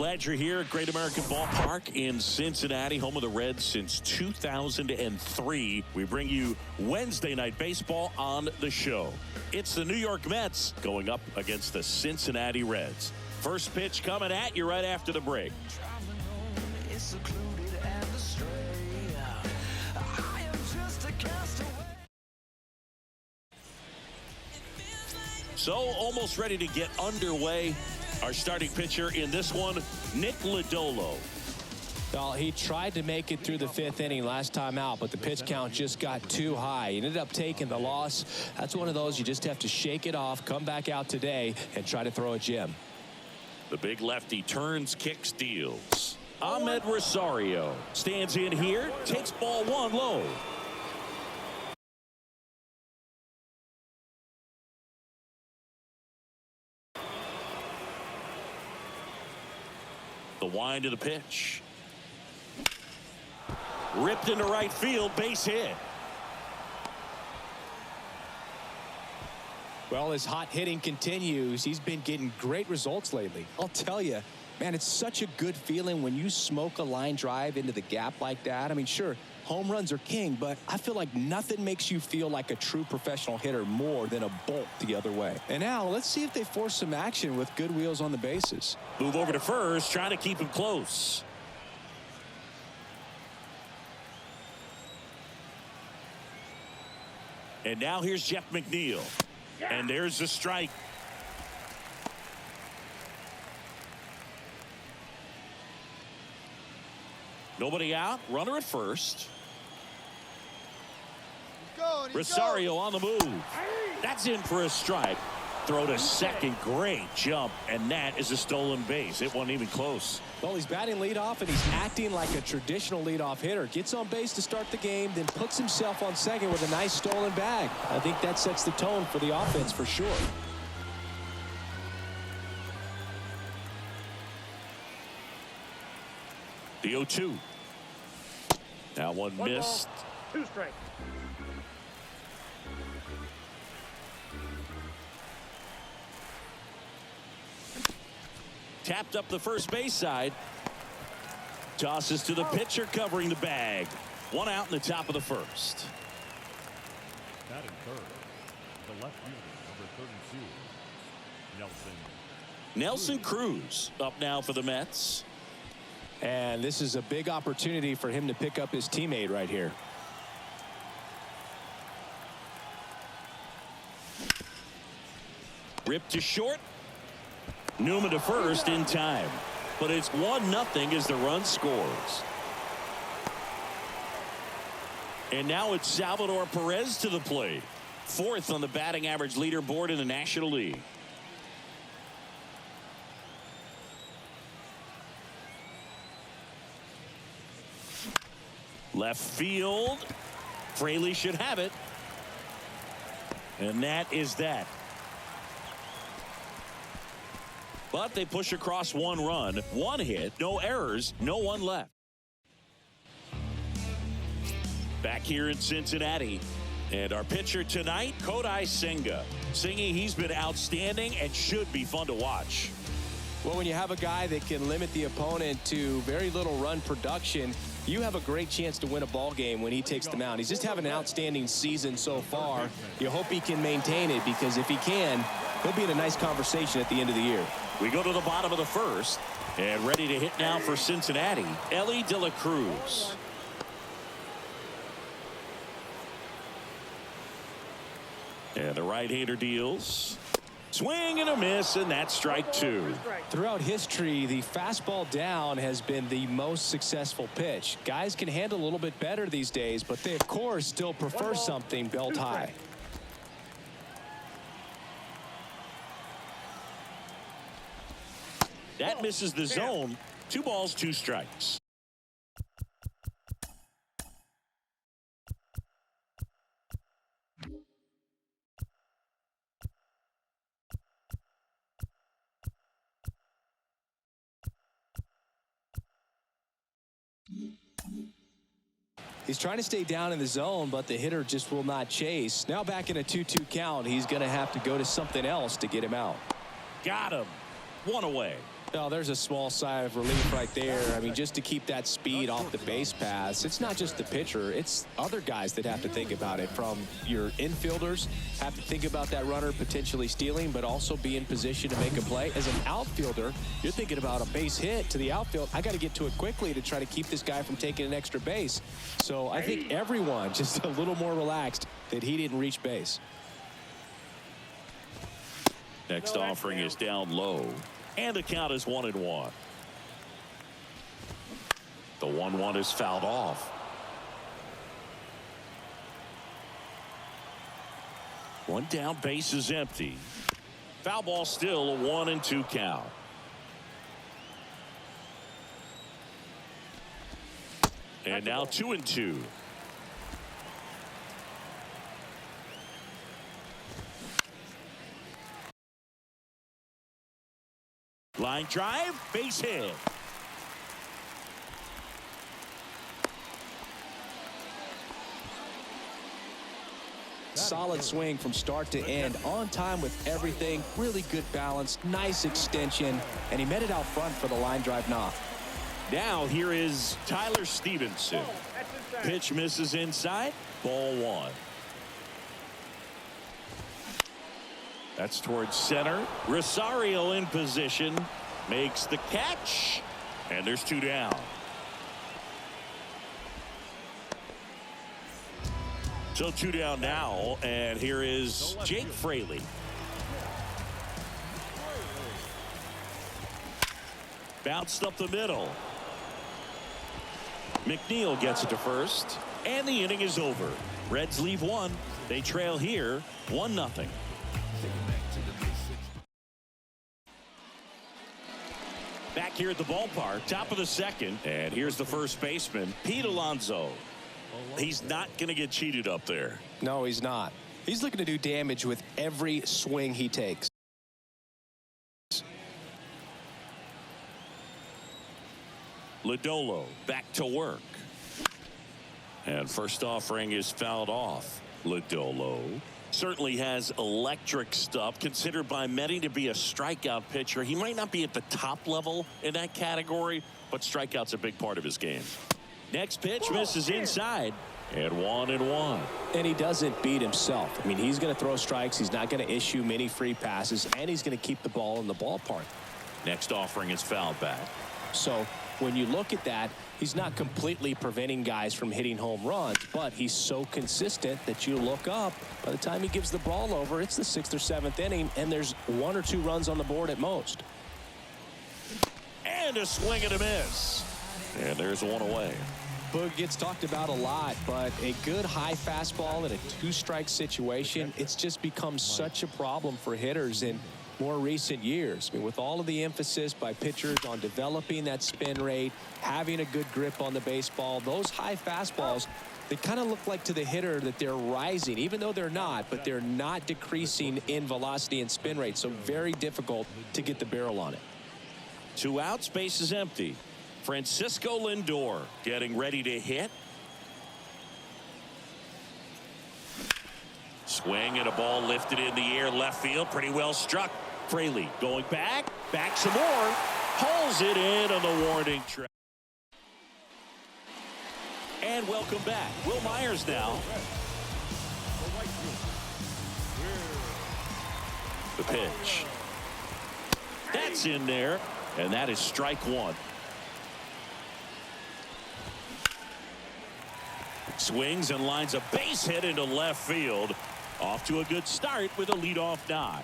Glad you're here at Great American Ballpark in Cincinnati, home of the Reds since 2003. We bring you Wednesday night baseball on the show. It's the New York Mets going up against the Cincinnati Reds. First pitch coming at you right after the break. So almost ready to get underway. Our starting pitcher in this one, Nick Lodolo. Well, he tried to make it through the fifth inning last time out, but the pitch count just got too high. He ended up taking the loss. That's one of those you just have to shake it off, come back out today, and try to throw a gem. The big lefty turns, kicks, deals. Ahmed Rosario stands in here, takes ball one low. The wind of the pitch. Ripped into right field, base hit. Well, his hot hitting continues. He's been getting great results lately. I'll tell you, man, it's such a good feeling when you smoke a line drive into the gap like that. I mean, sure, home runs are king, but I feel like nothing makes you feel like a true professional hitter more than a bolt the other way. And now let's see if they force some action with good wheels on the bases. Move over to first, trying to keep him close. And now here's Jeff McNeil. And there's the strike. Nobody out, runner at first. Rosario on the move. That's in for a strike. Throw to second, great jump, and that is a stolen base. It wasn't even close. Well, he's batting leadoff, and he's acting like a traditional leadoff hitter. Gets on base to start the game, then puts himself on second with a nice stolen bag. I think that sets the tone for the offense for sure. The 0-2. Now one missed. Ball, 2 strikes. Tapped up the first base side. Tosses to the pitcher covering the bag. One out in the top of the first. Batting third, the left fielder, number 32, Nelson Cruz up now for the Mets. And this is a big opportunity for him to pick up his teammate right here. Ripped to short. Newman to first in time. But it's 1-0 as the run scores. And now it's Salvador Perez to the plate. 4th on the batting average leaderboard in the National League. Left field. Fraley should have it. And that is that. But they push across 1 run, 1 hit, no errors, no one left. Back here in Cincinnati. And our pitcher tonight, Kodai Senga. Singy, he's been outstanding and should be fun to watch. Well, when you have a guy that can limit the opponent to very little run production, you have a great chance to win a ball game when he takes the mound. He's just having an outstanding season so far. You hope he can maintain it, because if he can, he'll be in a nice conversation at the end of the year. We go to the bottom of the first, and ready to hit now for Cincinnati, Ellie De La Cruz. And the right-hander deals. Swing and a miss, and that's strike 2. Throughout history, the fastball down has been the most successful pitch. Guys can handle a little bit better these days, but they, of course, still prefer something belt high. That misses the zone. 2 balls, 2 strikes. He's trying to stay down in the zone, but the hitter just will not chase. Now back in a 2-2 count, he's going to have to go to something else to get him out. Got him. 1 away. Oh, there's a small sigh of relief right there. I mean, just to keep that speed off the base pass. It's not just the pitcher. It's other guys that have to think about it. From your infielders, have to think about that runner potentially stealing, but also be in position to make a play. As an outfielder, you're thinking about a base hit to the outfield. I got to get to it quickly to try to keep this guy from taking an extra base. So I think everyone just a little more relaxed that he didn't reach base. Next offering is down low. And the count is 1-1. The 1-1 is fouled off. One down, base is empty. Foul ball, still a 1-2 count. And now 2-2. Line drive, base hit. Solid swing from start to end, on time with everything. Really good balance, nice extension, and he met it out front for the line drive knock. Now here is Tyler Stevenson. Pitch misses inside, ball one. That's towards center. Rosario in position, makes the catch, and there's two down. So two down now, and here is Jake Fraley. Bounced up the middle. McNeil gets it to first, and the inning is over. Reds leave one. They trail here 1-0. Back here at the ballpark, top of the second, and here's the first baseman, Pete Alonso. He's not going to get cheated up there. No, he's not. He's looking to do damage with every swing he takes. Lodolo back to work. And first offering is fouled off. Lodolo certainly has electric stuff, considered by many to be a strikeout pitcher. He might not be at the top level in that category, but strikeout's a big part of his game. Next pitch misses inside, and 1-1. And he doesn't beat himself. I mean, he's going to throw strikes. He's not going to issue many free passes, and he's going to keep the ball in the ballpark. Next offering is fouled back. So when you look at that, he's not completely preventing guys from hitting home runs, but he's so consistent that you look up. By the time he gives the ball over, it's the 6th or 7th inning, and there's 1 or 2 runs on the board at most. And a swing and a miss. And there's one away. Boog gets talked about a lot, but a good high fastball in a 2-strike situation, it's just become such a problem for hitters in more recent years. I mean, with all of the emphasis by pitchers on developing that spin rate, having a good grip on the baseball, those high fastballs, they kind of look like to the hitter that they're rising, even though they're not, but they're not decreasing in velocity and spin rate, so very difficult to get the barrel on it. 2 outs, base is empty. Francisco Lindor getting ready to hit. Swing and a ball lifted in the air, left field, pretty well struck. Fraley going back some more, pulls it in on the warning track. And welcome back. Will Myers now. The pitch. That's in there, and that is strike one. Swings and lines a base hit into left field. Off to a good start with a leadoff knock.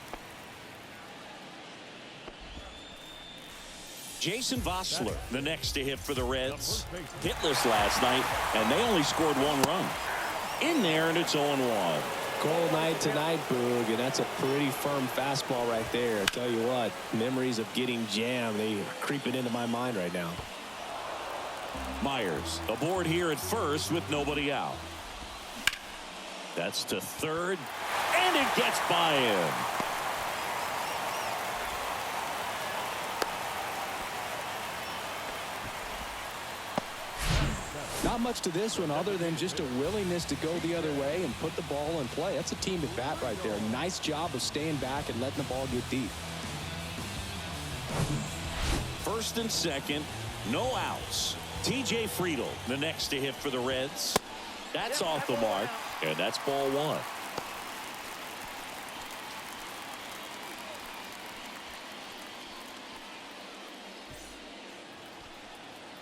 Jason Vossler, the next to hit for the Reds. Hitless last night, and they only scored 1 run. In there, and it's 0-1. Cold night tonight, Boog, and that's a pretty firm fastball right there. I tell you what, memories of getting jammed, they are creeping into my mind right now. Myers aboard here at first with nobody out. That's to third, and it gets by him. Not much to this one other than just a willingness to go the other way and put the ball in play. That's a team at bat right there. Nice job of staying back and letting the ball get deep. first and second. No outs. TJ Friedl, the next to hit for the Reds. That's off the mark, and that's ball one.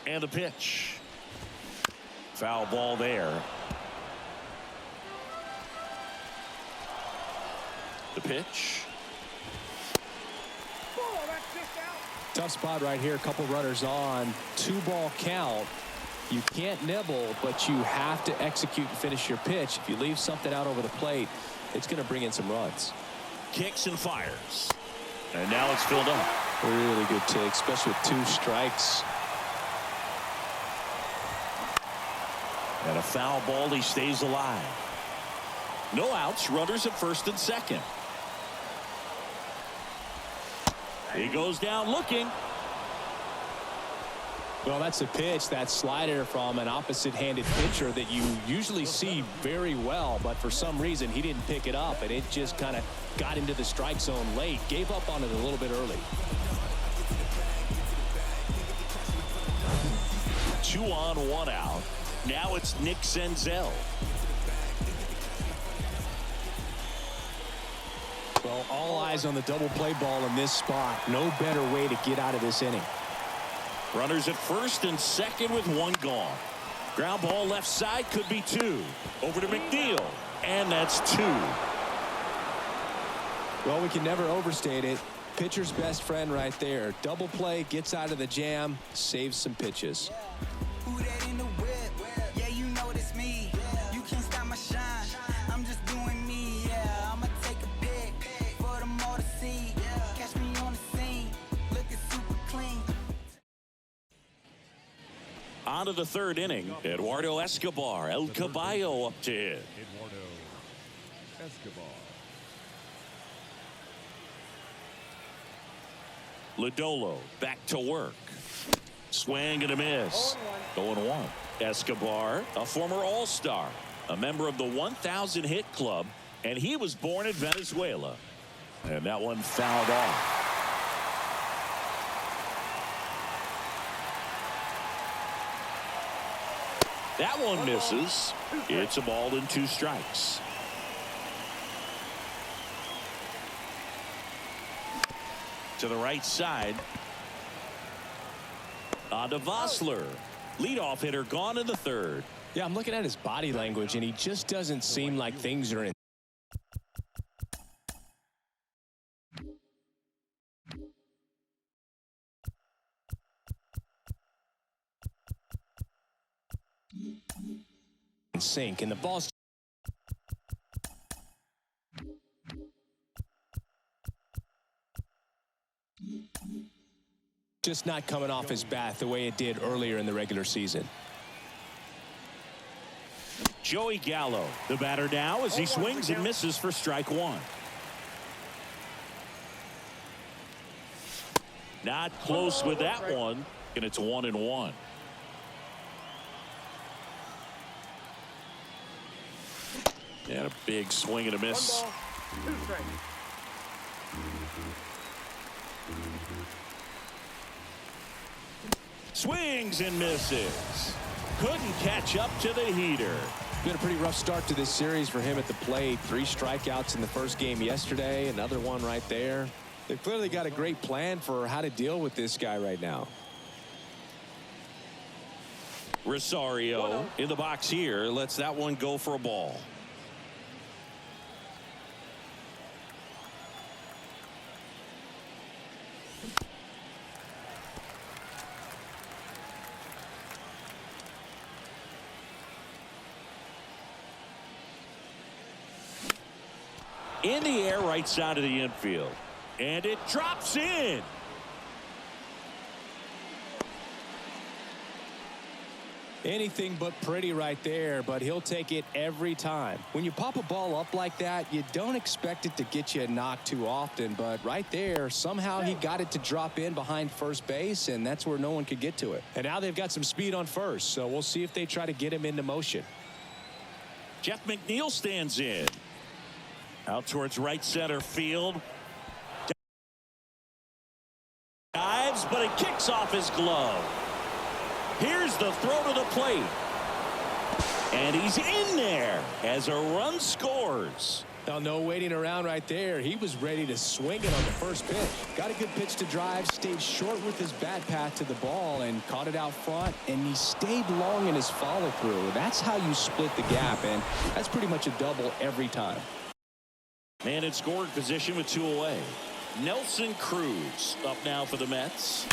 And the pitch. Foul ball there. The pitch. Tough spot right here. A couple runners on. 2-ball count. You can't nibble, but you have to execute and finish your pitch. If you leave something out over the plate, it's going to bring in some runs. Kicks and fires. And now it's filled up. Really good take, especially with 2 strikes. And a foul ball. He stays alive. No outs. Runners at first and second. He goes down looking. Well, that's a pitch, that slider from an opposite-handed pitcher that you usually see very well, but for some reason he didn't pick it up, and it just kind of got into the strike zone late. Gave up on it a little bit early. 2 on, 1 out. Now it's Nick Senzel. Well, all eyes on the double play ball in this spot. No better way to get out of this inning. Runners at first and second with 1 gone. Ground ball left side, could be 2. Over to McNeil, and that's 2. Well, we can never overstate it. Pitcher's best friend right there. Double play, gets out of the jam, saves some pitches. Who that in the whip? Yeah, you know it's me. You can't stop my shine. I'm just doing me. Yeah, I'ma take a pic for them all to see. Catch me on the scene, looking super clean. On to the 3rd inning. Eduardo Escobar, El Caballo up to hit. Eduardo Escobar. Lodolo back to work. Swing and a miss. 0-1. Escobar, a former All-Star, a member of the 1,000 hit club, and he was born in Venezuela. And that one fouled off. That one misses. It's a ball and 2 strikes. To the right side. On to Vossler. Leadoff hitter gone in the 3rd. Yeah, I'm looking at his body language, and he just doesn't seem like things are in. Sync, and the ball's just not coming off his bat the way it did earlier in the regular season. Joey Gallo, the batter now as he swings and misses for strike 1. Not close with that one, and it's 1-1. And a big swing and a miss. 1 ball, 2 strikes. Swings and misses. Couldn't catch up to the heater. Been a pretty rough start to this series for him at the plate. 3 strikeouts in the first game yesterday. Another one right there. They've clearly got a great plan for how to deal with this guy right now. Rosario in the box here. Lets that one go for a ball. In the air, right side of the infield. And it drops in. Anything but pretty right there, but he'll take it every time. When you pop a ball up like that, you don't expect it to get you a knock too often, but right there, somehow he got it to drop in behind first base, and that's where no one could get to it. And now they've got some speed on first, so we'll see if they try to get him into motion. Jeff McNeil stands in. Out towards right center field. Dives, but it kicks off off his glove. Here's the throw to the plate. And he's in there as a run scores. Now, no waiting around right there. He was ready to swing it on the first pitch. Got a good pitch to drive, stayed short with his bat path to the ball and caught it out front, and he stayed long in his follow through. That's how you split the gap, and that's pretty much a double every time. Man in scoring position with 2 away. Nelson Cruz up now for the Mets.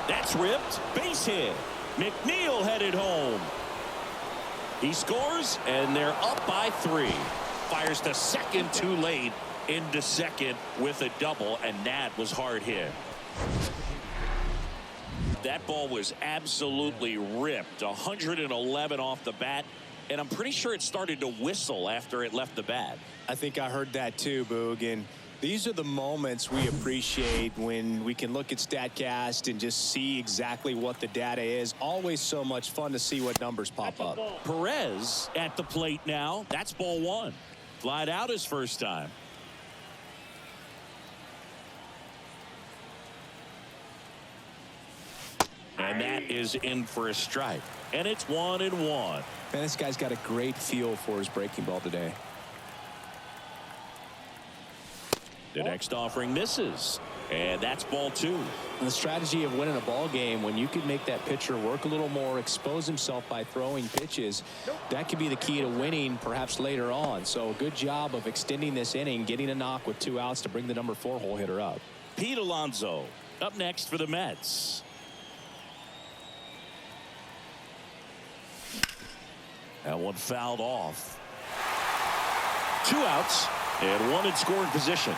That's ripped. Base hit. McNeil headed home. He scores, and they're up by 3. Fires to second too late. Into second with a double, and that was hard hit. That ball was absolutely ripped. 111 off the bat, and I'm pretty sure it started to whistle after it left the bat. I think I heard that too, Boog. And these are the moments we appreciate when we can look at StatCast and just see exactly what the data is. Always so much fun to see what numbers pop up. Perez at the plate now. That's ball 1. Flied out his first time. And that is in for a strike. And it's 1-1. Man, this guy's got a great feel for his breaking ball today. The next offering misses. And that's ball 2. And the strategy of winning a ball game, when you can make that pitcher work a little more, expose himself by throwing pitches, that could be the key to winning perhaps later on. So good job of extending this inning, getting a knock with 2 outs to bring the number 4 hole hitter up. Pete Alonso up next for the Mets. That one fouled off. 2 outs and 1 in scoring position.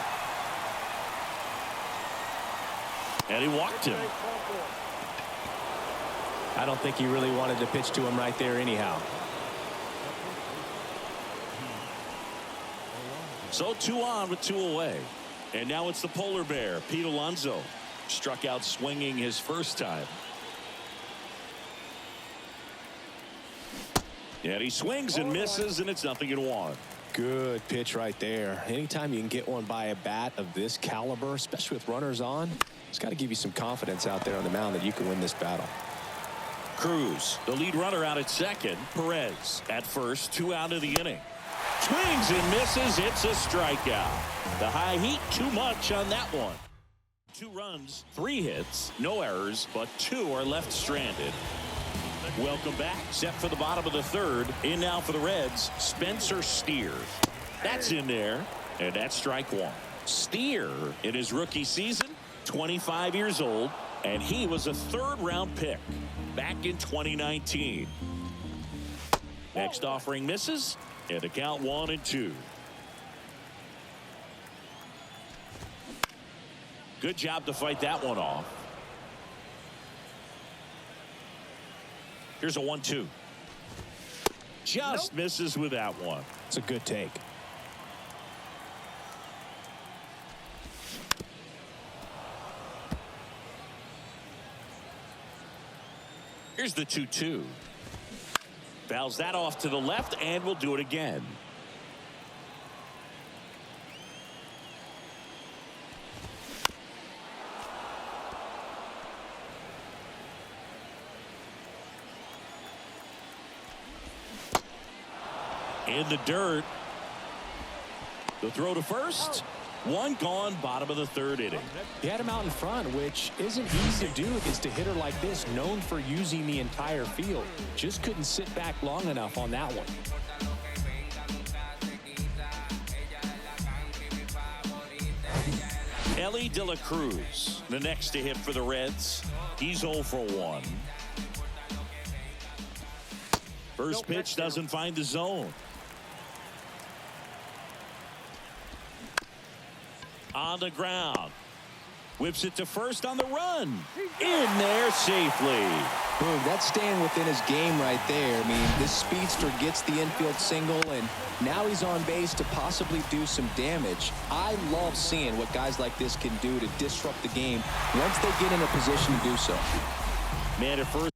And he walked him. I don't think he really wanted to pitch to him right there anyhow. So 2 on with 2 away. And now it's the polar bear, Pete Alonso. Struck out swinging his first time. And he swings and misses, and it's 0-1. Good pitch right there. Anytime you can get one by a bat of this caliber, especially with runners on, it's got to give you some confidence out there on the mound that you can win this battle. Cruz, the lead runner, out at second. Perez at first, 2 out of the inning. Swings and misses. It's a strikeout. The high heat, too much on that one. 2 runs, 3 hits, no errors, but 2 are left stranded. Welcome back. Set for the bottom of the 3rd. In now for the Reds, Spencer Steer. That's in there, and that's strike 1. Steer, in his rookie season, 25 years old, and he was a 3rd-round pick back in 2019. Next offering misses, and the count 1-2. Good job to fight that one off. Here's a 1-2. Just misses with that one. It's a good take. Here's the 2-2. Fouls that off to the left, and we'll do it again. In the dirt. The throw to first. 1 gone, bottom of the 3rd inning. He had him out in front, which isn't easy to do against a hitter like this, known for using the entire field. Just couldn't sit back long enough on that one. Ellie De La Cruz, the next to hit for the Reds. He's 0 for 1. First pitch doesn't find the zone. On the ground. Whips it to first on the run. In there safely. Boom, that's staying within his game right there. I mean, this speedster gets the infield single, and now he's on base to possibly do some damage. I love seeing what guys like this can do to disrupt the game once they get in a position to do so. Man at first.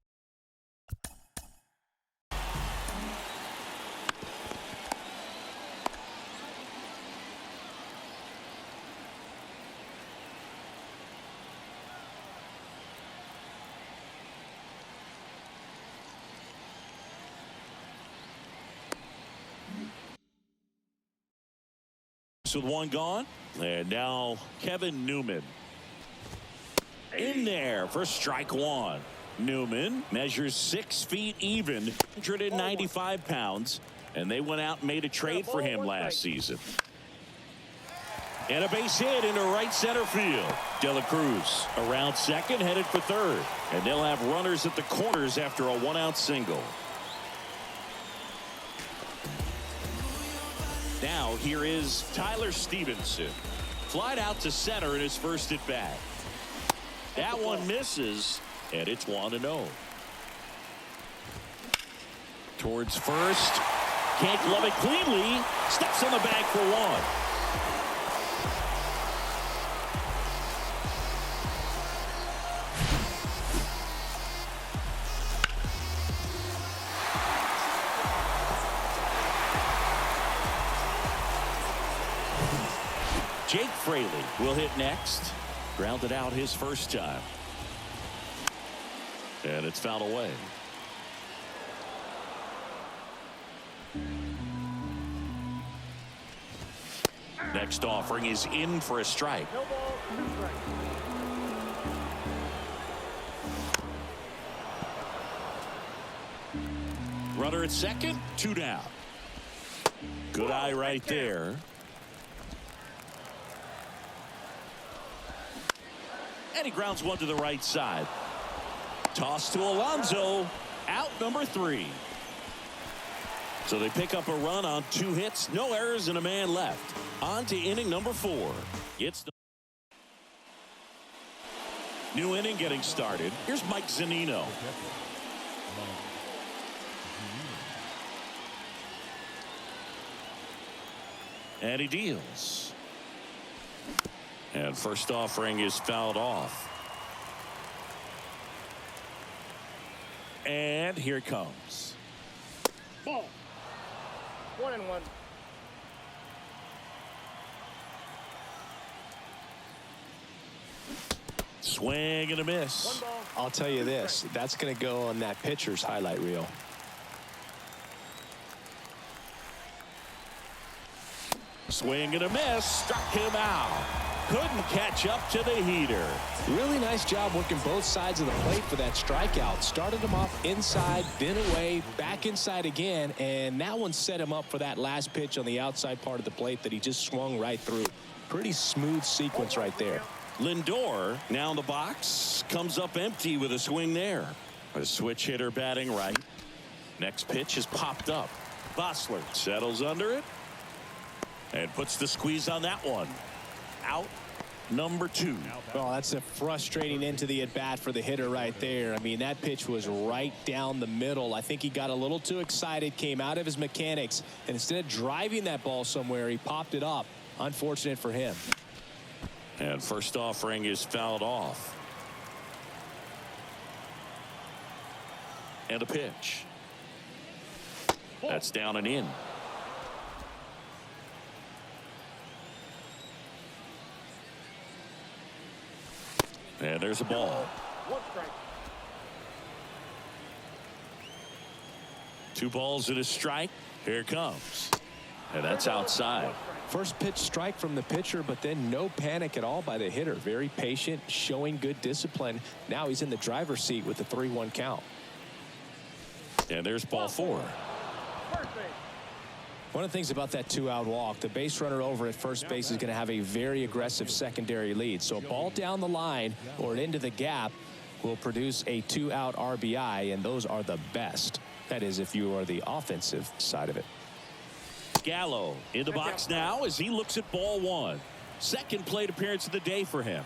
With one gone. And now Kevin Newman. In there for strike one. Newman measures 6 feet even, 195 pounds. And they went out and made a trade for him last season. And a base hit into right center field. De La Cruz around second, headed for third. And they'll have runners at the corners after a 1-out single. Now here is Tyler Stevenson. Flied out to center in his first at bat. That one misses, and it's 1-0. Towards first. Can't glove it cleanly. Steps on the bag for one. Jake Fraley will hit next. Grounded out his first time. And it's fouled away. Next offering is in for a strike. No ball, 2 strikes. Runner at second, 2 down. Good eye right there. And he grounds one to the right side. Toss to Alonso. Out number 3. So they pick up a run on 2 hits, no errors, and a man left. On to inning number 4. It's the new inning getting started. Here's Mike Zunino. And he deals. And first offering is fouled off. And here it comes. Ball. 1-1. Swing and a miss. I'll tell you this, that's going to go on that pitcher's highlight reel. Swing and a miss. Struck him out. Couldn't catch up to the heater. Really nice job working both sides of the plate for that strikeout. Started him off inside, then away, back inside again, and that one set him up for that last pitch on the outside part of the plate that he just swung right through. Pretty smooth sequence right there. Lindor now in the box, comes up empty with a swing there. A switch hitter batting right. Next pitch is popped up. Bosler settles under it and puts the squeeze on that one. Out number 2. Oh, that's a frustrating end to the at bat for the hitter right there. I mean, that pitch was right down the middle. I think he got a little too excited, came out of his mechanics, and instead of driving that ball somewhere, he popped it up. Unfortunate for him. And first offering is fouled off. And a pitch. That's down and in. And there's a ball. 1 strike. 2 balls and a strike. Here it comes. And that's outside. First pitch strike from the pitcher, but then no panic at all by the hitter. Very patient, showing good discipline. Now he's in the driver's seat with the 3-1 count. And there's ball 4. First base. One of the things about that 2-out walk, the base runner over at first base is going to have a very aggressive secondary lead. So a ball down the line or into the gap will produce a 2-out RBI, and those are the best. That is, if you are the offensive side of it. Gallo in the box now as he looks at ball 1. Second plate appearance of the day for him.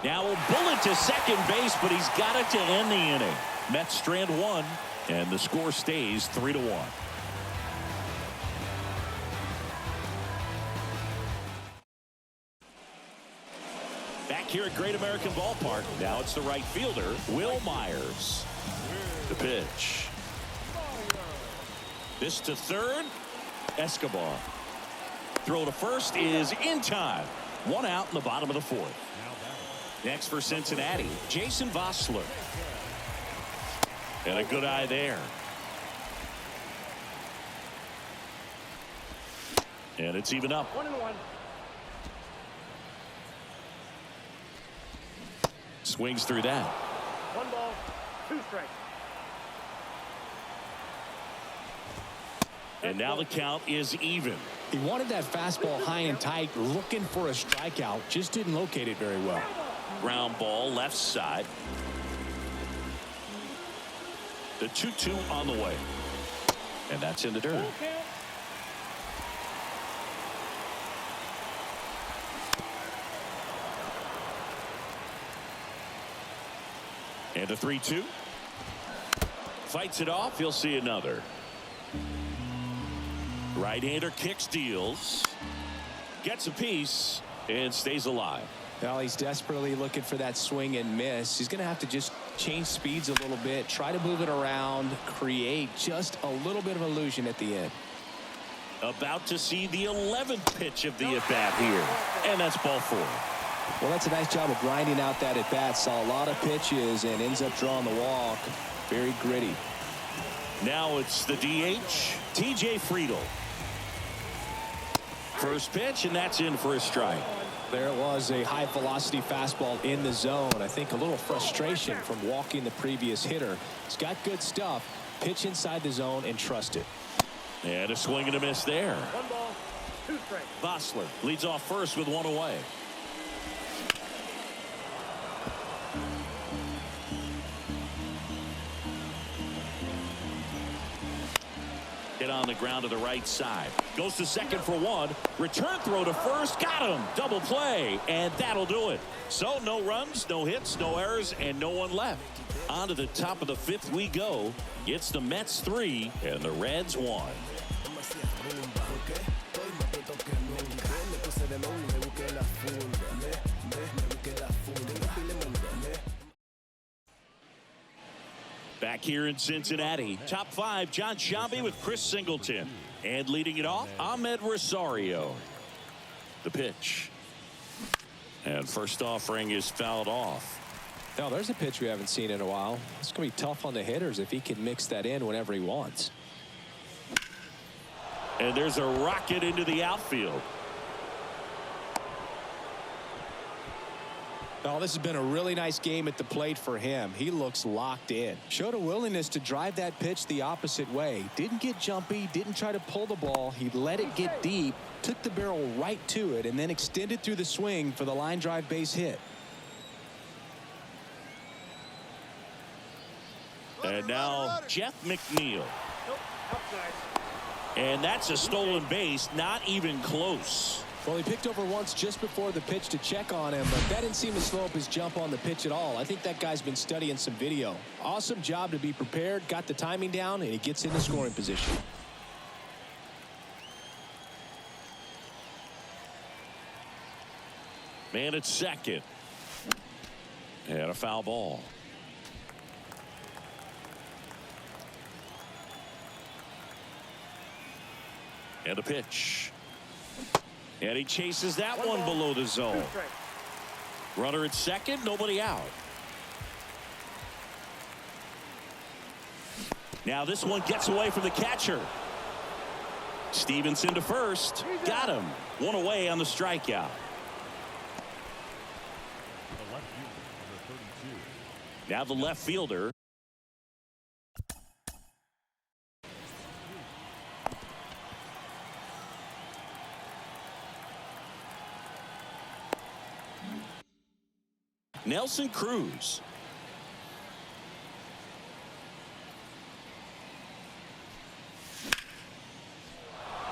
Now a bullet to second base, but he's got it to end the inning. Mets strand 1, and the score stays 3-1. Back here at Great American Ballpark, now it's the right fielder, Will Myers. The pitch. This to third. Escobar. Throw to first is in time. 1 out in the bottom of the 4th. Next for Cincinnati, Jason Vosler. And a good eye there. And it's even up. 1-1. Swings through that. 1 ball, 2 strikes. And now the count is even. He wanted that fastball high and tight, looking for a strikeout. Just didn't locate it very well. Ground ball left side. The 2-2 on the way. And that's in the dirt. And a 3-2. Fights it off. He'll see another. Right-hander kicks, deals. Gets a piece and stays alive. Well, he's desperately looking for that swing and miss. He's going to have to just change speeds a little bit, try to move it around, create just a little bit of illusion at the end. About to see the 11th pitch of the at-bat here. And that's ball 4. Well, that's a nice job of grinding out that at-bat. Saw a lot of pitches and ends up drawing the walk. Very gritty. Now it's the DH, TJ Friedl. First pitch, and that's in for a strike. There it was, a high-velocity fastball in the zone. I think a little frustration from walking the previous hitter. He's got good stuff. Pitch inside the zone and trust it. And a swing and a miss there. 1 ball, 2 strikes. Bosler leads off first with 1 away. Hit on the ground to the right side. Goes to second for 1. Return throw to first. Got him. Double play. And that'll do it. So no runs, no hits, no errors, and no one left. On to the top of the 5th we go. It's the Mets 3 and the Reds 1. Back here in Cincinnati, top 5, John Sciambi with Chris Singleton. And leading it off, Ahmed Rosario. The pitch. And first offering is fouled off. Now, there's a pitch we haven't seen in a while. It's going to be tough on the hitters if he can mix that in whenever he wants. And there's a rocket into the outfield. Oh, this has been a really nice game at the plate for him. He looks locked in. Showed a willingness to drive that pitch the opposite way. Didn't get jumpy, didn't try to pull the ball. He let it get deep, took the barrel right to it, and then extended through the swing for the line drive base hit. And now Jeff McNeil. Nope, outside. And that's a stolen base, not even close. Well, he picked over once just before the pitch to check on him, but that didn't seem to slow up his jump on the pitch at all. I think that guy's been studying some video. Awesome job to be prepared, got the timing down, and he gets into scoring position. Man at second. And a foul ball. And a pitch. And he chases that one below the zone. Runner at second, nobody out. Now this one gets away from the catcher. Stevenson to first. Got him. 1 away on the strikeout. Now the left fielder. Nelson Cruz.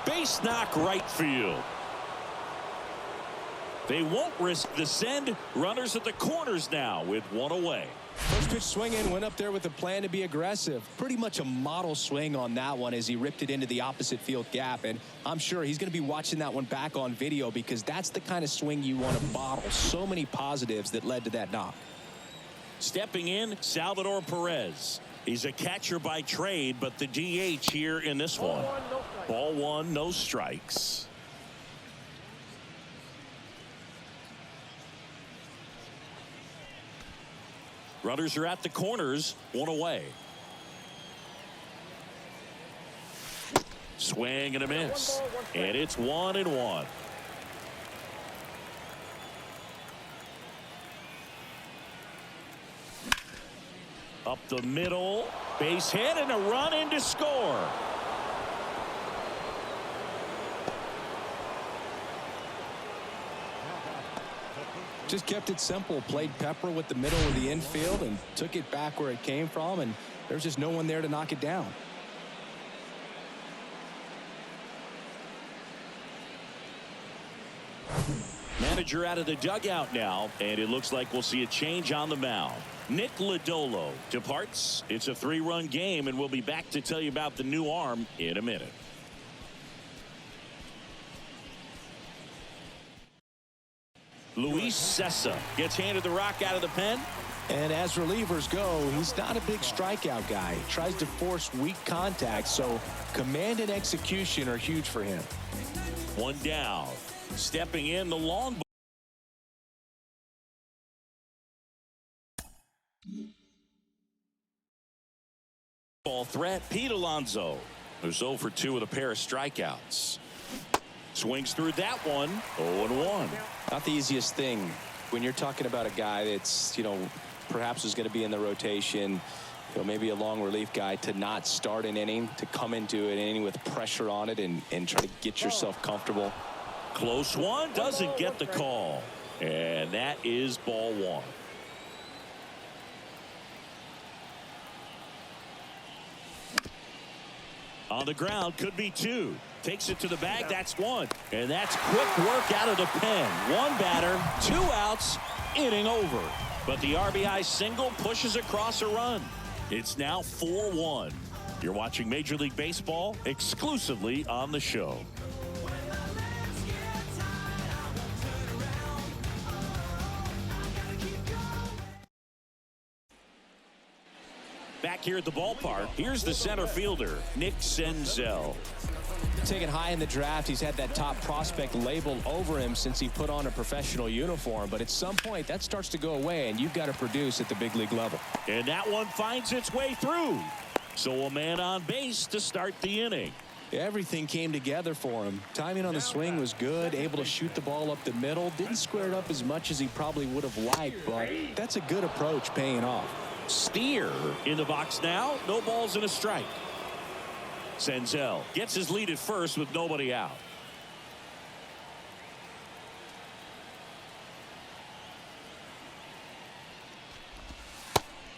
Base knock right field. They won't risk the send. Runners at the corners now with 1 away. First pitch swinging, went up there with a plan to be aggressive. Pretty much a model swing on that one as he ripped it into the opposite field gap. And I'm sure he's going to be watching that one back on video because that's the kind of swing you want to bottle. So many positives that led to that knock. Stepping in, Salvador Perez. He's a catcher by trade, but the DH here in this one. Ball 1, no strikes. Runners are at the corners, 1 away. Swing and a miss. And it's 1-1. Up the middle. Base hit and a run in to score. Just kept it simple. Played pepper with the middle of the infield and took it back where it came from, and there's just no one there to knock it down. Manager out of the dugout now, and it looks like we'll see a change on the mound. Nick Lodolo departs. It's a 3-run game, and we'll be back to tell you about the new arm in a minute. Luis Sessa gets handed the rock out of the pen. And as relievers go, he's not a big strikeout guy. He tries to force weak contact, so command and execution are huge for him. One down. Stepping in the long ball threat, Pete Alonso, who's 0 for 2 with a pair of strikeouts. Swings through that one. 0-1. Not the easiest thing when you're talking about a guy that's, perhaps is going to be in the rotation, maybe a long relief guy, to not start an inning, to come into an inning with pressure on it and try to get yourself comfortable. Close one, doesn't get the call. And that is ball 1. On the ground, could be 2. Takes it to the bag, that's 1. And that's quick work out of the pen. 1 batter, 2 outs, inning over. But the RBI single pushes across a run. It's now 4-1. You're watching Major League Baseball exclusively on the show. Back here at the ballpark, here's the center fielder, Nick Senzel. Taken high in the draft, he's had that top prospect labeled over him since he put on a professional uniform. But at some point, that starts to go away, and you've got to produce at the big league level. And that one finds its way through. So a man on base to start the inning. Everything came together for him. Timing on the swing was good, able to shoot the ball up the middle. Didn't square it up as much as he probably would have liked, but that's a good approach paying off. Steer in the box now. No balls and a strike. Senzel gets his lead at first with nobody out.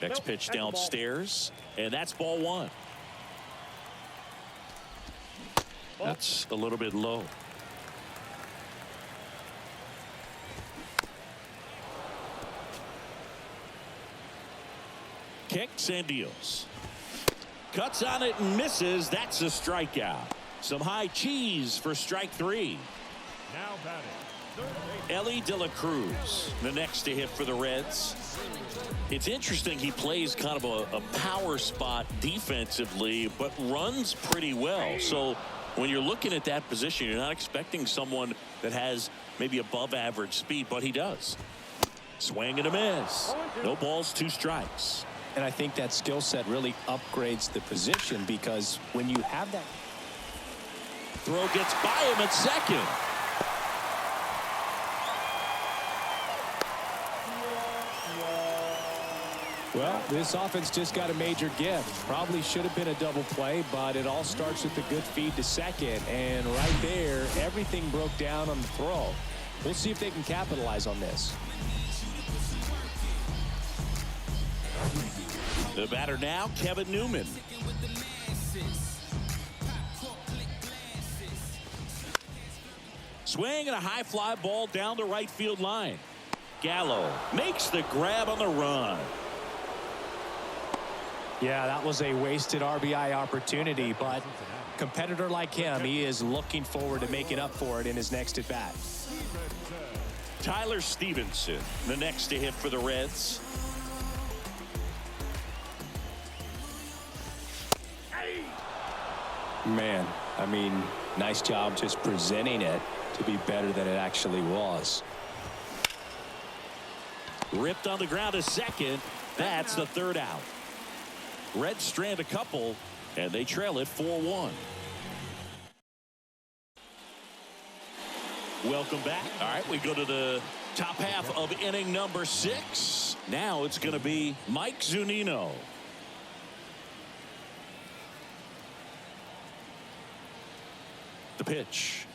Next pitch downstairs, and that's ball 1. That's a little bit low. Kicks and deals. Cuts on it and misses. That's a strikeout. Some high cheese for strike 3. Now batting, Ellie De La Cruz, the next to hit for the Reds. It's interesting, he plays kind of a power spot defensively, but runs pretty well. So when you're looking at that position, you're not expecting someone that has maybe above average speed, but he does. Swing and a miss. No balls, 2 strikes. And I think that skill set really upgrades the position, because when you have that throw gets by him at second. Well, this offense just got a major gift. Probably should have been a double play, but it all starts with a good feed to second. And right there, everything broke down on the throw. We'll see if they can capitalize on this. The batter now, Kevin Newman. Swing and a high fly ball down the right field line. Gallo makes the grab on the run. Yeah, that was a wasted RBI opportunity, but competitor like him, he is looking forward to making up for it in his next at bat. Tyler Stevenson, the next to hit for the Reds. Man, I mean, nice job just presenting it to be better than it actually was. Ripped on the ground to second. That's the 3rd out. Reds strand a couple, and they trail it 4-1. Welcome back. All right, we go to the top half of inning number 6. Now it's going to be Mike Zunino. The pitch.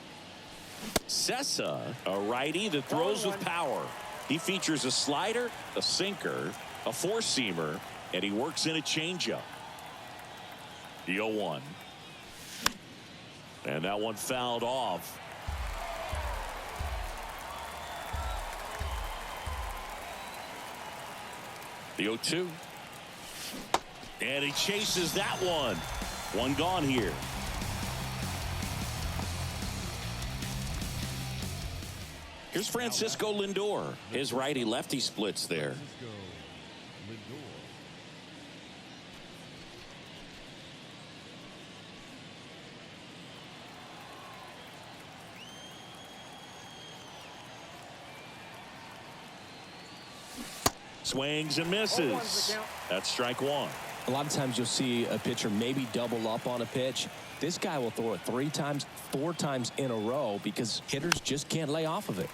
Sessa, a righty that throws with power. He features a slider, a sinker, a four-seamer, and he works in a changeup. The 0-1. And that one fouled off. The 0-2. And he chases that one. One gone here. Here's Francisco Lindor. His righty-lefty splits there. Swings and misses. That's strike one. A lot of times you'll see a pitcher maybe double up on a pitch. This guy will throw it 3 times, 4 times in a row because hitters just can't lay off of it.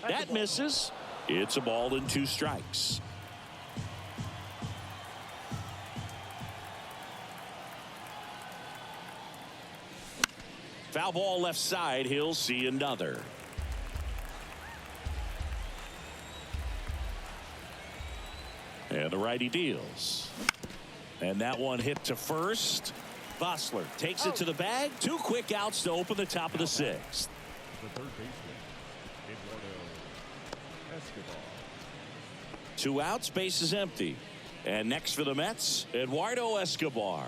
That misses. It's a ball and 2 strikes. Foul ball left side. He'll see another. And the righty deals. And that one hit to first. Bossler takes it to the bag. 2 quick outs to open the top of the 6th. The third baseman, Eduardo Escobar. 2 outs, base is empty. And next for the Mets, Eduardo Escobar.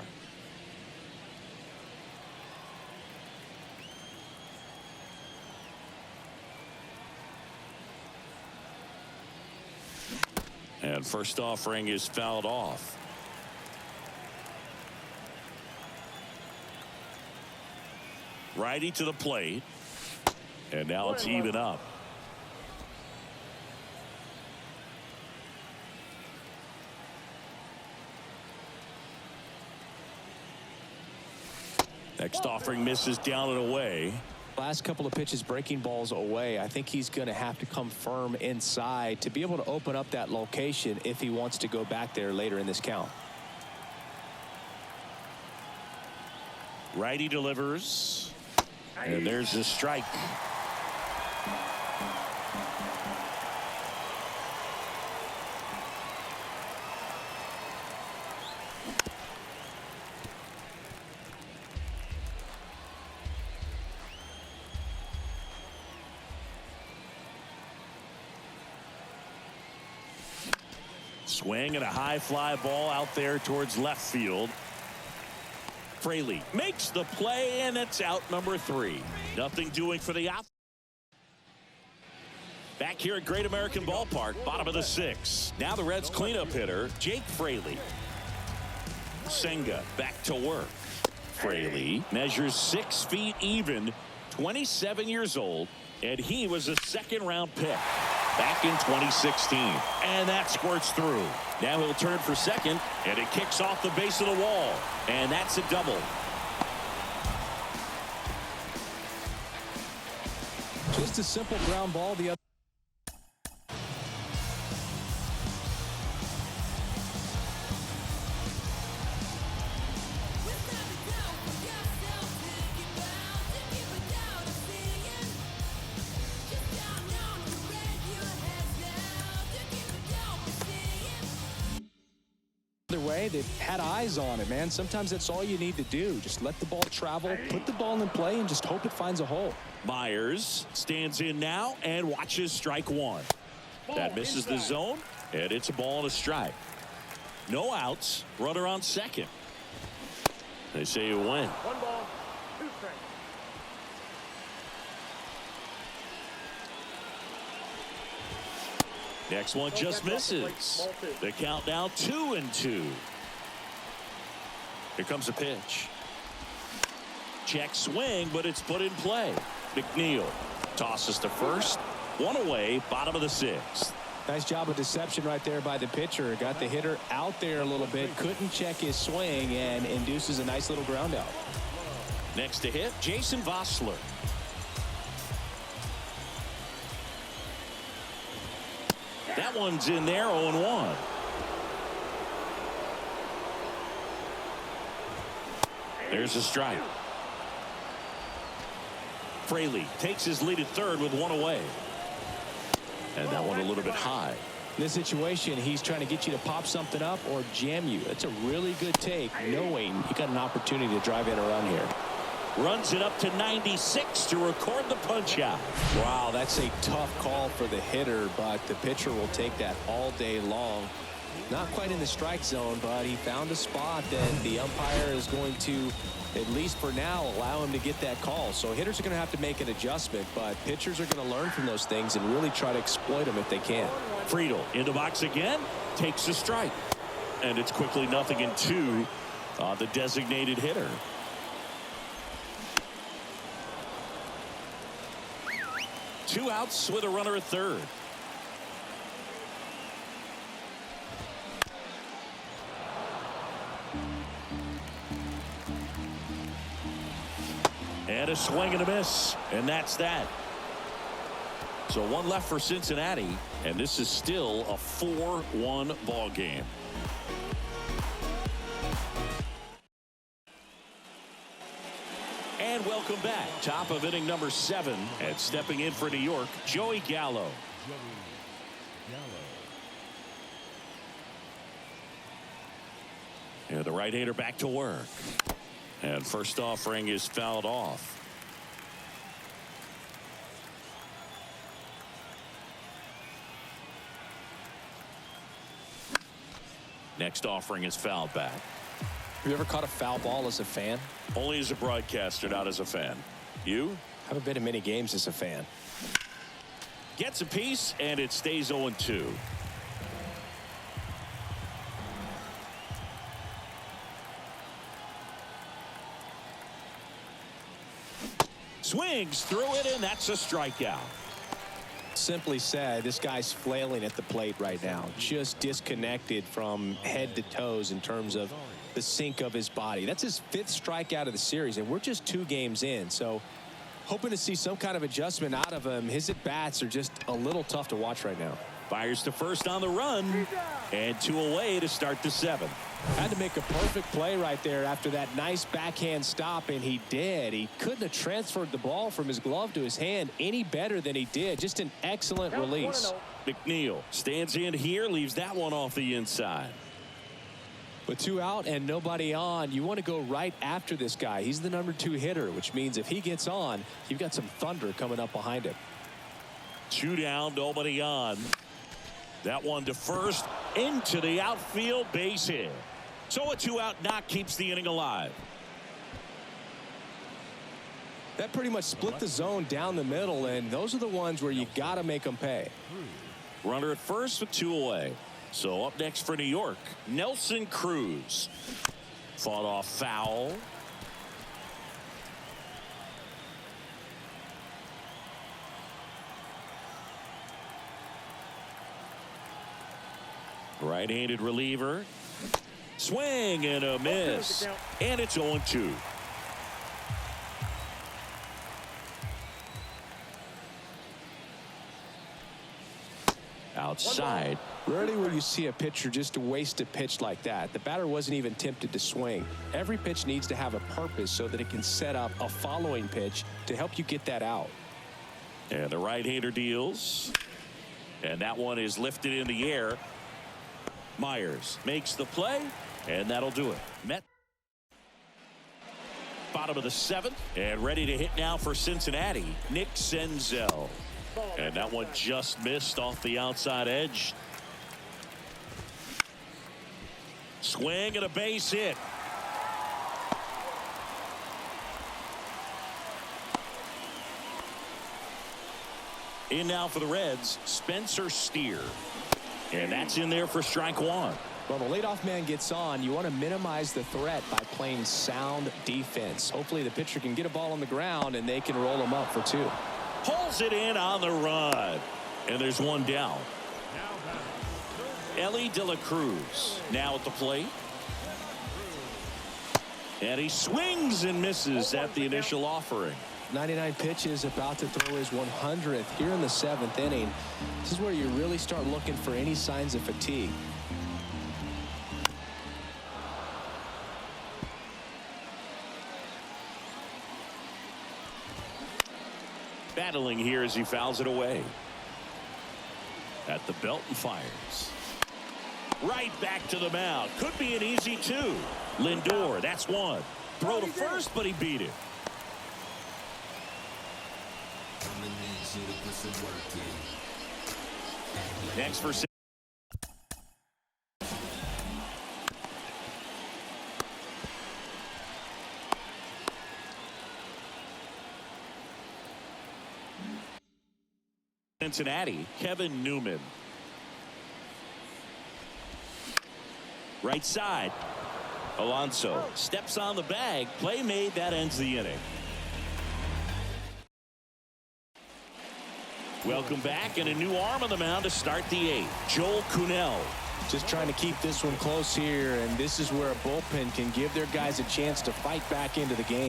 And first offering is fouled off. Righty to the plate. And now it's even up. Next offering misses down and away. Last couple of pitches breaking balls away. I think he's going to have to come firm inside to be able to open up that location if he wants to go back there later in this count. Righty delivers. And there's the strike. Swing and a high fly ball out there towards left field. Fraley makes the play, and it's out number 3. Nothing doing for the out. Back here at Great American Ballpark, bottom of the 6th. Now the Reds cleanup hitter, Jake Fraley. Senga back to work. Fraley measures 6 feet even, 27 years old, and he was a second-round pick back in 2016. And that squirts through. Now he'll turn for second, and it kicks off the base of the wall. And that's a double. Just a simple ground ball. The other. Way they've had eyes on it, man. Sometimes that's all you need to do. Just let the ball travel, put the ball in play, and just hope it finds a hole. Myers stands in now and watches strike 1. That misses the zone, and it's a ball and a strike. No outs, runner on second. They say you win. 1 ball, 2 strikes. Next one just misses. The count now 2-2. Here comes a pitch. Check swing, but it's put in play. McNeil tosses to first. 1 away, bottom of the 6th. Nice job of deception right there by the pitcher. Got the hitter out there a little bit. Couldn't check his swing and induces a nice little ground out. Next to hit, Jason Vossler. That one's in there, 0-1. There's a strike. Fraley takes his lead at third with one away. And that one a little bit high. In this situation, he's trying to get you to pop something up or jam you. That's a really good take, knowing you got an opportunity to drive in a run here. Runs it up to 96 to record the punch out. Wow, that's a tough call for the hitter, but the pitcher will take that all day long. Not quite in the strike zone, but he found a spot that the umpire is going to, at least for now, allow him to get that call. So hitters are going to have to make an adjustment, but pitchers are going to learn from those things and really try to exploit them if they can. Friedel in the box again, takes a strike. And it's quickly 0-2 on the designated hitter. Two outs with a runner at third. And a swing and a miss. And that's that. So one left for Cincinnati. And this is still a 4-1 ball game. And welcome back. Top of inning number 7. And stepping in for New York, Joey Gallo. And the right-hander back to work. And first offering is fouled off. Next offering is fouled back. Have you ever caught a foul ball as a fan? Only as a broadcaster, not as a fan. You? Haven't been in many games as a fan. Gets a piece, and it stays 0-2. Swings through it, and that's a strikeout. Simply said, this guy's flailing at the plate right now. Just disconnected from head to toes in terms of the sink of his body. That's his 5th strikeout of the series, and we're just 2 games in. So hoping to see some kind of adjustment out of him. His at-bats are just a little tough to watch right now. Fires to first on the run, and 2 away to start the 7th. Had to make a perfect play right there after that nice backhand stop, and he did. He couldn't have transferred the ball from his glove to his hand any better than he did. Just an excellent release. McNeil stands in here, leaves that one off the inside. With 2 out and nobody on, you want to go right after this guy. He's the number 2 hitter, which means if he gets on, you've got some thunder coming up behind him. 2 down, nobody on. That one to first, into the outfield, base hit. So a 2-out knock keeps the inning alive. That pretty much split the zone down the middle, and those are the ones where you got to make them pay. Runner at first with 2 away. So up next for New York, Nelson Cruz. Fought off foul. Right-handed reliever. Swing and a miss. And it's 0-2. Outside. Rarely will you see a pitcher just waste a pitch like that. The batter wasn't even tempted to swing. Every pitch needs to have a purpose so that it can set up a following pitch to help you get that out. And the right-hander deals. And that one is lifted in the air. Myers makes the play, and that'll do it. Met. Bottom of the 7th, and ready to hit now for Cincinnati, Nick Senzel. And that one just missed off the outside edge. Swing and a base hit. In now for the Reds, Spencer Steer. And that's in there for strike 1. Well, the leadoff man gets on. You want to minimize the threat by playing sound defense. Hopefully the pitcher can get a ball on the ground and they can roll him up for 2. Pulls it in on the run. And there's 1 down. Ellie De La Cruz now at the plate. And he swings and misses at the initial offering. 99 pitches, about to throw his 100th here in the 7th inning. This is where you really start looking for any signs of fatigue. Battling here as he fouls it away. At the belt and fires. Right back to the mound. Could be an easy 2. Lindor, that's 1. Throw to first, but he beat it. Next for Cincinnati, Kevin Newman. Right side. Alonso steps on the bag. Play made. That ends the inning. Welcome back, and a new arm on the mound to start the 8th. Joel Kuhnel. Just trying to keep this one close here, and this is where a bullpen can give their guys a chance to fight back into the game.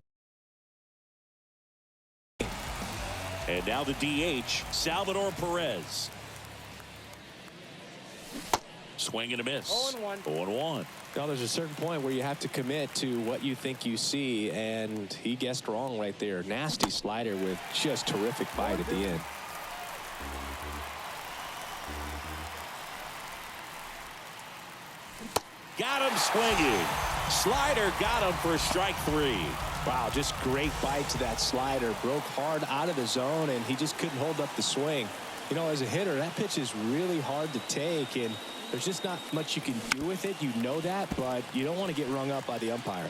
And now the DH, Salvador Perez. Swing and a miss. 0-1. Now there's a certain point where you have to commit to what you think you see, and he guessed wrong right there. Nasty slider with just terrific bite at the end. Got him swinging. Slider got him for strike 3. Wow, just great bite to that slider. Broke hard out of the zone, and he just couldn't hold up the swing. You know, as a hitter, that pitch is really hard to take, and there's just not much you can do with it. You know that, but you don't want to get rung up by the umpire.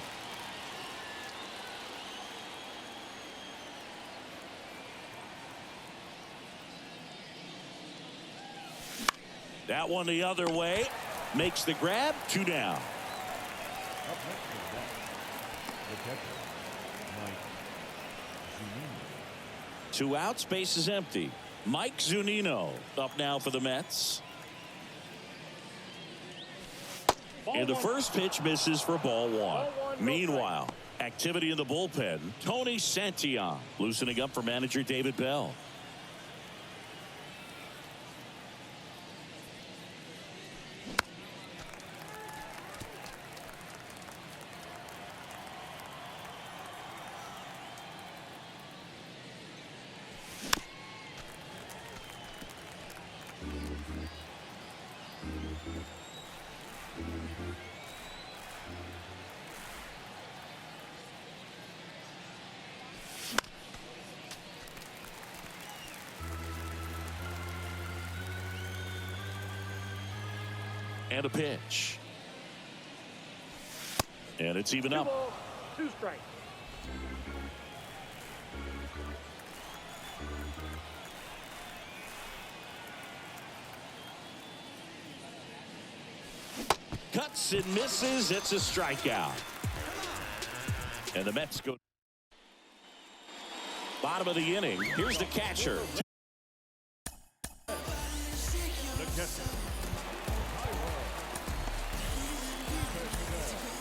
That one the other way. Makes the grab. 2 down. Up next is that, the catcher, Mike Zunino. 2 outs, base is empty. Mike Zunino up now for the Mets. And the first pitch misses for ball 1. Meanwhile, activity in the bullpen. Tony Santillan loosening up for manager David Bell. And a pitch. And it's even up. 2 strikes. Cuts and misses. It's a strikeout. And the Mets go. Bottom of the inning. Here's the catcher. The catcher,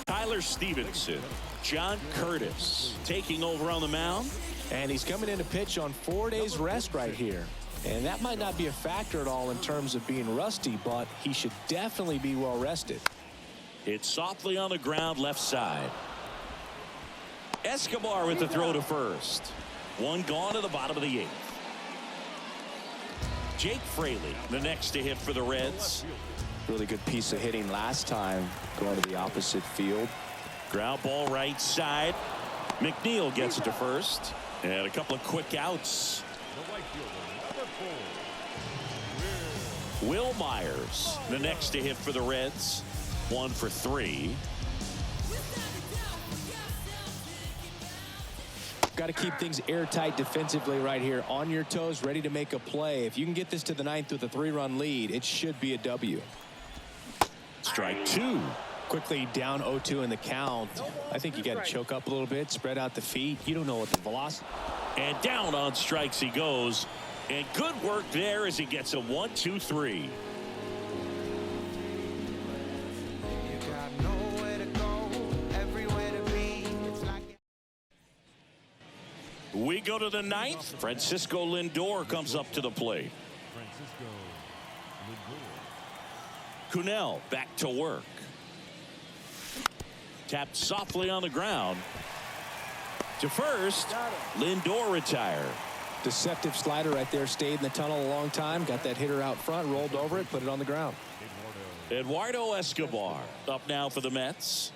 Tyler Stevenson. John Curtis taking over on the mound. And he's coming in to pitch on 4 days rest right here. And that might not be a factor at all in terms of being rusty, but he should definitely be well rested. It's softly on the ground left side. Escobar with the throw to first. 1 gone to the bottom of the 8th. Jake Fraley the next to hit for the Reds. Really good piece of hitting last time going to the opposite field. Ground ball right side. McNeil gets it to first. And a couple of quick outs. the right fielder, number 4. Will Myers the next to hit for the Reds. 1 for 3. Got to keep things airtight defensively right here. On your toes, ready to make a play. If you can get this to the 9th with a 3-run lead, it should be a W. Strike 2. Quickly down 0-2 in the count. I think you got to choke up a little bit, spread out the feet. You don't know what the velocity. And down on strikes he goes. And good work there as he gets a 1-2-3. We go to the ninth. Francisco Lindor comes up to the plate. Francisco Lindor. Cunell back to work. Tapped softly on the ground. To first, Lindor retired. Deceptive slider right there. Stayed in the tunnel a long time. Got that hitter out front. Rolled over it. Put it on the ground. Eduardo Escobar up now for the Mets.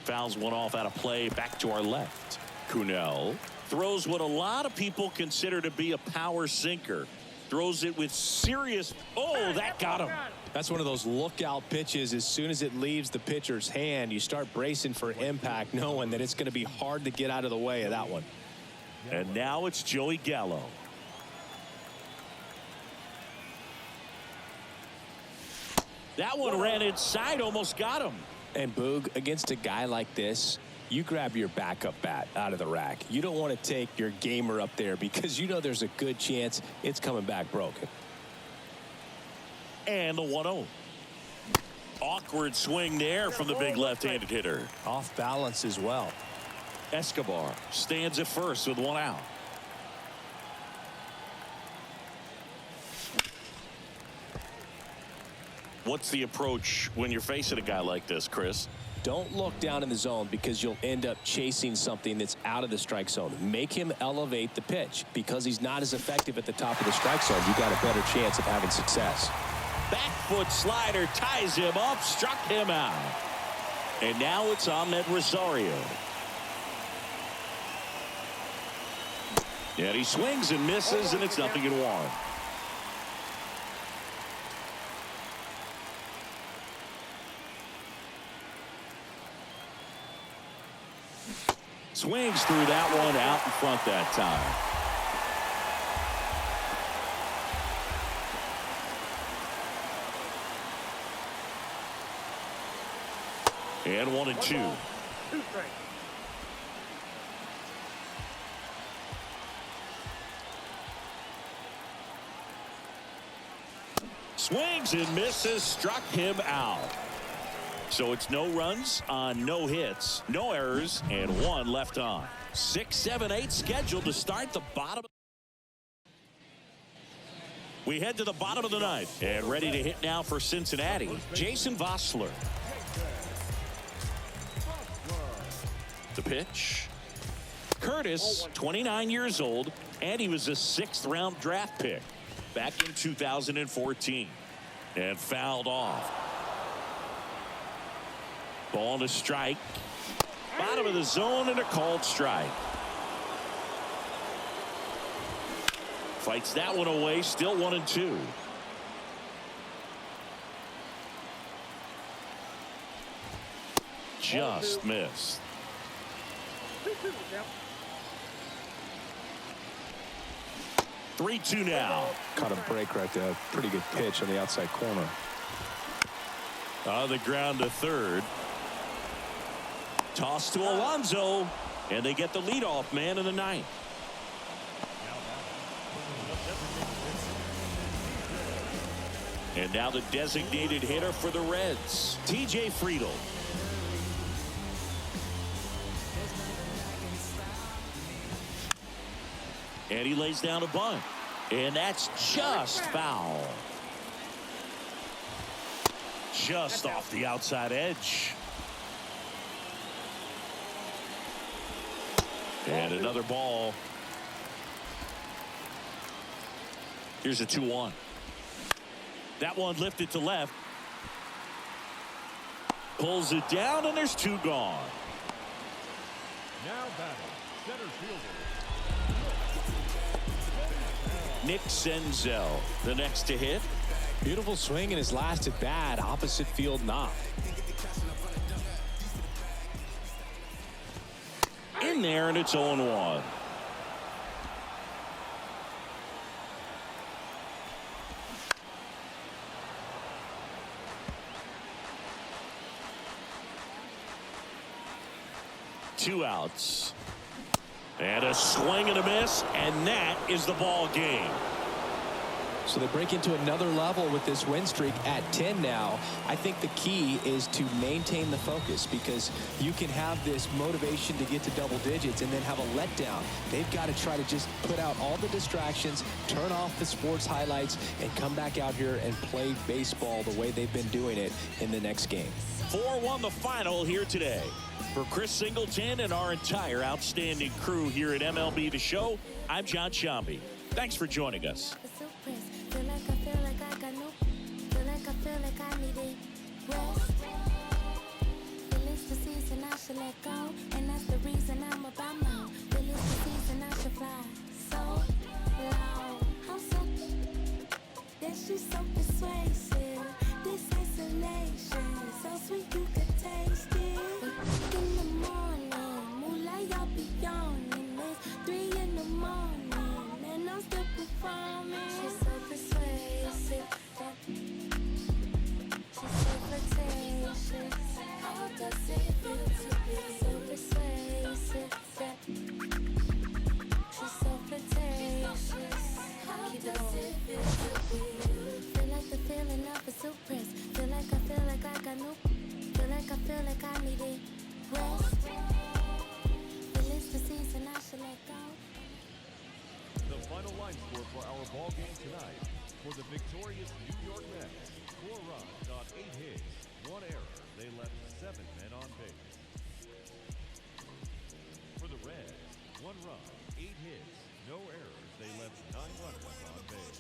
Fouls one off out of play. Back to our left. Cunell throws what a lot of people consider to be a power sinker. Throws it with serious. Oh, that got him. That's one of those lookout pitches. As soon as it leaves the pitcher's hand, you start bracing for impact, knowing that it's going to be hard to get out of the way of that one. And now it's Joey Gallo. That one ran inside, almost got him. And Boog, against a guy like this, you grab your backup bat out of the rack. You don't want to take your gamer up there because you know there's a good chance it's coming back broken. And the 1-0. Awkward swing there from the big left-handed hitter. Off balance as well. Escobar stands at first with one out. What's the approach when you're facing a guy like this, Chris? Don't look down in the zone because you'll end up chasing something that's out of the strike zone. Make him elevate the pitch. Because he's not as effective at the top of the strike zone, you got a better chance of having success. Back foot slider ties him up, struck him out. And now it's Ahmed Rosario. And he swings and misses, and it's 0-1. Swings through that one out in front that time. And 1-2. Swings and misses, struck him out. So it's no runs on no hits, no errors, and one left on. 6, 7, 8 scheduled to start the bottom. We head to the bottom of the ninth and ready to hit now for Cincinnati. Jason Vossler. The pitch. Curtis, 29 years old, and he was a 6th-round draft pick back in 2014 and fouled off. Ball to strike. Bottom of the zone and a called strike. Fights that one away. Still 1-2. Just missed. 3-2 now. Caught a break right there. Pretty good pitch on the outside corner. On the ground to third. Toss to Alonso, and they get the leadoff man in the ninth. And now the designated hitter for the Reds, T.J. Friedl. And he lays down a bunt, and that's just foul. Just off the outside edge. And another ball. Here's a 2-1. That one lifted to left. Pulls it down, and there's 2 gone. Now batting, center fielder. Nick Senzel, the next to hit. Beautiful swing in his last at bat. Opposite field knock. In there, and it's 0-1. Two outs. And a swing and a miss, and that is the ball game. So they break into another level with this win streak at 10 now. I think the key is to maintain the focus, because you can have this motivation to get to double digits and then have a letdown. They've got to try to just put out all the distractions, turn off the sports highlights, and come back out here and play baseball the way they've been doing it in the next game. 4-1 the final here today. For Chris Singleton and our entire outstanding crew here at MLB The Show, I'm John Shambi. Thanks for joining us. Let go, and that's the reason I'm about now. Feel it's the season, I should fly so low. I'm so, that she's so persuasive. This isolation, so sweet you could taste it. In the morning, moonlight, y'all be yawning. It's 3 in the morning, and I'm still performing. She's so persuasive. She's so flirtatious. How does it feel to be so persuasive? She's so flirtatious. How does it feel to be you? Feel like the feeling of a suppress. Feel like I got no. Feel like I needed rest. Feel it's the season, I should let go. The final line score for our ball game tonight. For the victorious New York Mets, 4 runs on 8 hits, 1 error. They left 7 men on base. For the Reds, 1 run, 8 hits, no errors. They left 9 runners on base.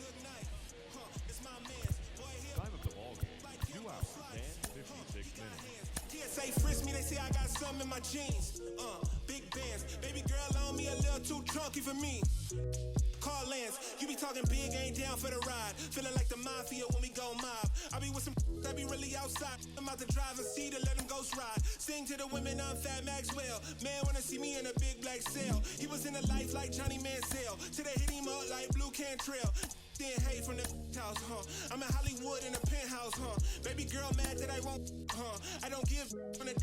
Time of the ball game, 2 hours and 56 minutes. TSA frisk me, they say I got something in my jeans. Big bands, baby girl on me a little too chunky for me. Call Lance, you be talking big, ain't down for the ride. Feeling like the mafia when we go mob. I be with some that be really outside. I'm out the driver's seat to let them ghost ride. Sing to the women, I'm Fat Maxwell. Man wanna see me in a big black cell. He was in a life like Johnny Manziel. Till they hit him up like Blue Cantrell. Then hate from the house, I'm in Hollywood in a penthouse, Baby girl mad that I won't, I don't give on a